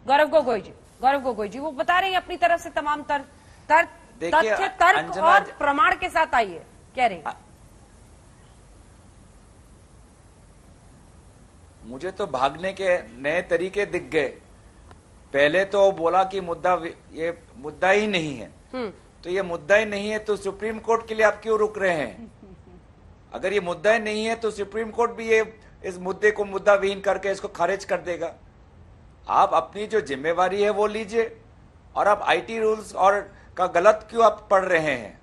गौरव गोगोई जी वो बता रहे हैं अपनी तरफ से तमाम तथ्य तर्क और प्रमाण के साथ आइए, कह रहे हैं। मुझे तो भागने के नए तरीके दिख गए। पहले तो बोला कि ये मुद्दा ही नहीं है, तो ये मुद्दा ही नहीं है तो सुप्रीम कोर्ट के लिए आप क्यों रुक रहे हैं? अगर ये मुद्दा ही नहीं है तो सुप्रीम कोर्ट भी ये इस मुद्दे को मुद्दा विहीन करके इसको खारिज कर देगा। आप अपनी जो जिम्मेवारी है वो लीजिए, और आप आईटी रूल्स और का गलत क्यों आप पढ़ रहे हैं?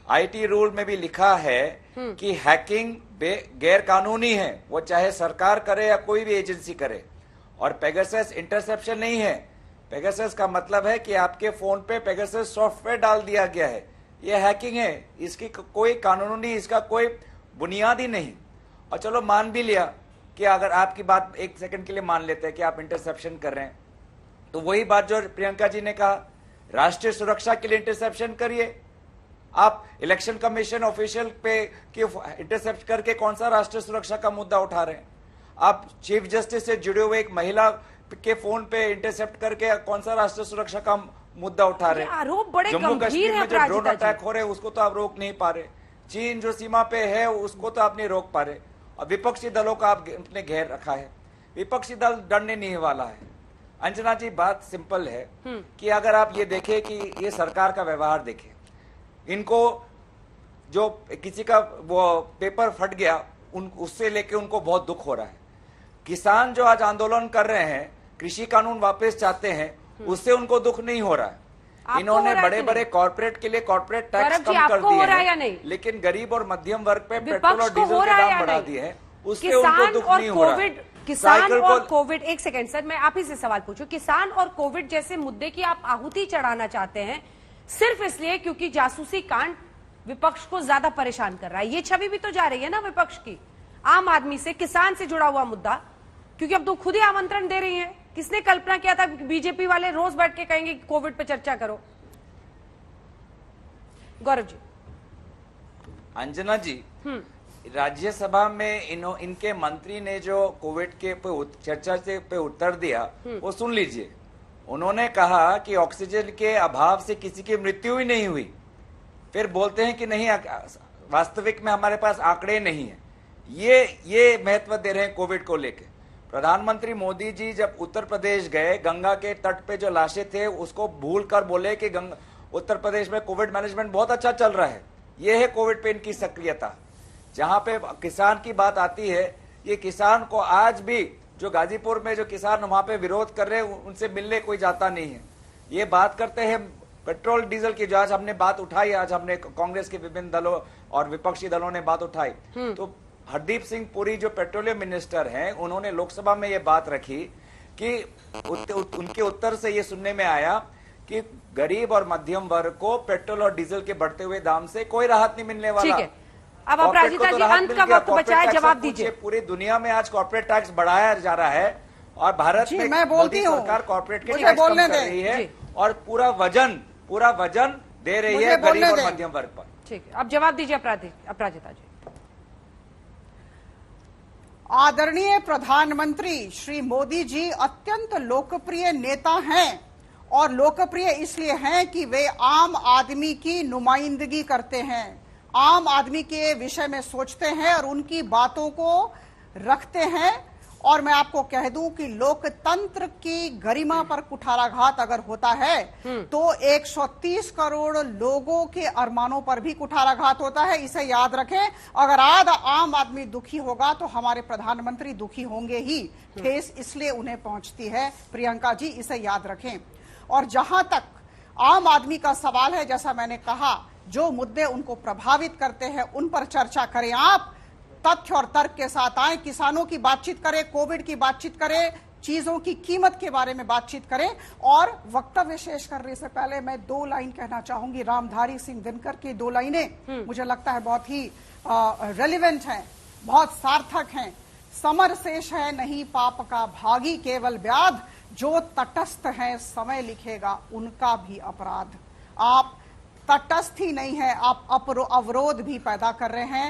आईटी रूल में भी लिखा है कि हैकिंग गैर कानूनी है, वो चाहे सरकार करे या कोई भी एजेंसी करे। और पेगासस इंटरसेप्शन नहीं है। पेगासस का मतलब है कि आपके फोन पे पेगासस सॉफ्टवेयर डाल दिया गया है, ये हैकिंग है। इसकी कोई कानूनी, इसका कोई बुनियाद ही नहीं। और चलो मान भी लिया कि अगर आपकी बात एक सेकंड के लिए मान लेते हैं कि आप इंटरसेप्शन कर रहे हैं, तो वही बात जो प्रियंका जी ने कहा, राष्ट्रीय सुरक्षा के लिए इंटरसेप्शन करिए। आप इलेक्शन कमीशन ऑफिशियल पे इंटरसेप्ट करके कौन सा राष्ट्रीय सुरक्षा का मुद्दा उठा रहे हैं? आप चीफ जस्टिस से जुड़े हुए एक महिला के फोन पे इंटरसेप्ट करके कौन सा राष्ट्रीय सुरक्षा का मुद्दा उठा रहे हैं? आरोप बड़े जम्मू कश्मीर में जो ड्रोन प्राजिता अटैक हो रहे हैं उसको तो आप रोक नहीं पा रहे। चीन जो सीमा पे है उसको तो आप नहीं रोक पा रहे, और विपक्षी दलों का आप अपने घेर रखा है। विपक्षी दल डरने नहीं वाला है। अंजना जी, बात सिंपल है कि अगर आप ये देखें कि ये सरकार का व्यवहार देखें, इनको जो किसी का वो पेपर फट गया उससे लेके उनको बहुत दुख हो रहा है। किसान जो आज आंदोलन कर रहे हैं, कृषि कानून वापस चाहते हैं, उससे उनको दुख नहीं हो रहा है। इन्होंने बड़े बड़े कॉर्पोरेट के लिए कॉर्पोरेट टैक्स कम कर दिए हैं, लेकिन गरीब और मध्यम वर्ग पे पेट्रोल और डीजल के दाम बढ़ा दिए हैं, उससे उनको दुख नहीं हो रहा है। किसान और कोविड, एक सेकंड सर, मैं आप ही से सवाल पूछूं। किसान और कोविड जैसे मुद्दे की आप आहुति चढ़ाना चाहते हैं सिर्फ इसलिए क्योंकि जासूसी कांड विपक्ष को ज्यादा परेशान कर रहा है। ये छवि भी तो जा रही है ना विपक्ष की, आम आदमी से, किसान से जुड़ा हुआ मुद्दा, क्योंकि अब तो खुद ही आमंत्रण दे रही हैं। किसने कल्पना किया था बीजेपी वाले रोज बैठ के कहेंगे कि कोविड पे चर्चा करो? गौरव जी। अंजना जी, राज्यसभा में इनके मंत्री ने जो कोविड के चर्चा से पे उत्तर दिया वो सुन लीजिए। उन्होंने कहा कि ऑक्सीजन के अभाव से किसी की मृत्यु ही नहीं हुई। फिर बोलते हैं कि नहीं, वास्तविक में हमारे पास आंकड़े नहीं है। ये महत्व दे रहे हैं कोविड को लेकर। प्रधानमंत्री मोदी जी जब उत्तर प्रदेश गए, गंगा के तट पे जो लाशें थे उसको भूल कर बोले कि उत्तर प्रदेश में कोविड मैनेजमेंट बहुत अच्छा चल रहा है। ये है कोविड पे इनकी सक्रियता। जहां पे किसान की बात आती है, ये किसान को आज भी जो गाजीपुर में जो किसान वहां पे विरोध कर रहे हैं उनसे मिलने कोई जाता नहीं है। ये बात करते हैं पेट्रोल डीजल की, जो आज हमने बात उठाई, आज हमने कांग्रेस के विभिन्न दलों और विपक्षी दलों ने बात उठाई, तो हरदीप सिंह पुरी जो पेट्रोलियम मिनिस्टर हैं, उन्होंने लोकसभा में ये बात रखी कि उनके उत्तर से ये सुनने में आया कि गरीब और मध्यम वर्ग को पेट्रोल और डीजल के बढ़ते हुए दाम से कोई राहत नहीं मिलने वाला। ठीक है, अब अपराजिता जी अंत का वक्त बचा है, जवाब दीजिए। पूरी दुनिया में आज कॉर्पोरेट टैक्स बढ़ाया जा रहा है और भारत में मैं बोलती हूँ, सरकार कॉर्पोरेट के टैक्स कम कर रही है और पूरा वजन दे रही है गरीब और मध्यम वर्ग पर। ठीक है, अब जवाब दीजिए अपराजिता जी। आदरणीय प्रधानमंत्री श्री मोदी जी अत्यंत लोकप्रिय नेता हैं, और लोकप्रिय इसलिए हैं कि वे आम आदमी की नुमाइंदगी करते हैं, आम आदमी के विषय में सोचते हैं और उनकी बातों को रखते हैं। और मैं आपको कह दूं कि लोकतंत्र की गरिमा पर कुठाराघात अगर होता है तो 130 करोड़ लोगों के अरमानों पर भी कुठाराघात होता है, इसे याद रखें। अगर आज आम आदमी दुखी होगा तो हमारे प्रधानमंत्री दुखी होंगे ही। ठेस इसलिए उन्हें पहुंचती है, प्रियंका जी, इसे याद रखें। और जहां तक आम आदमी का सवाल है, जैसा मैंने कहा, जो मुद्दे उनको प्रभावित करते हैं उन पर चर्चा करें, आप तथ्य और तर्क के साथ आए, किसानों की बातचीत करें, कोविड की बातचीत करें, चीजों की कीमत के बारे में बातचीत करें। और वक्तव्य शेष करने से पहले मैं 2 लाइन कहना चाहूंगी। रामधारी सिंह दिनकर की 2 लाइनें मुझे लगता है बहुत ही रेलिवेंट हैं, बहुत सार्थक हैं। समर शेष है नहीं पाप का भागी, केवल व्याध जो तटस्थ है समय लिखेगा उनका भी अपराध। आप तटस्थ ही नहीं है, आप अवरोध भी पैदा कर रहे हैं।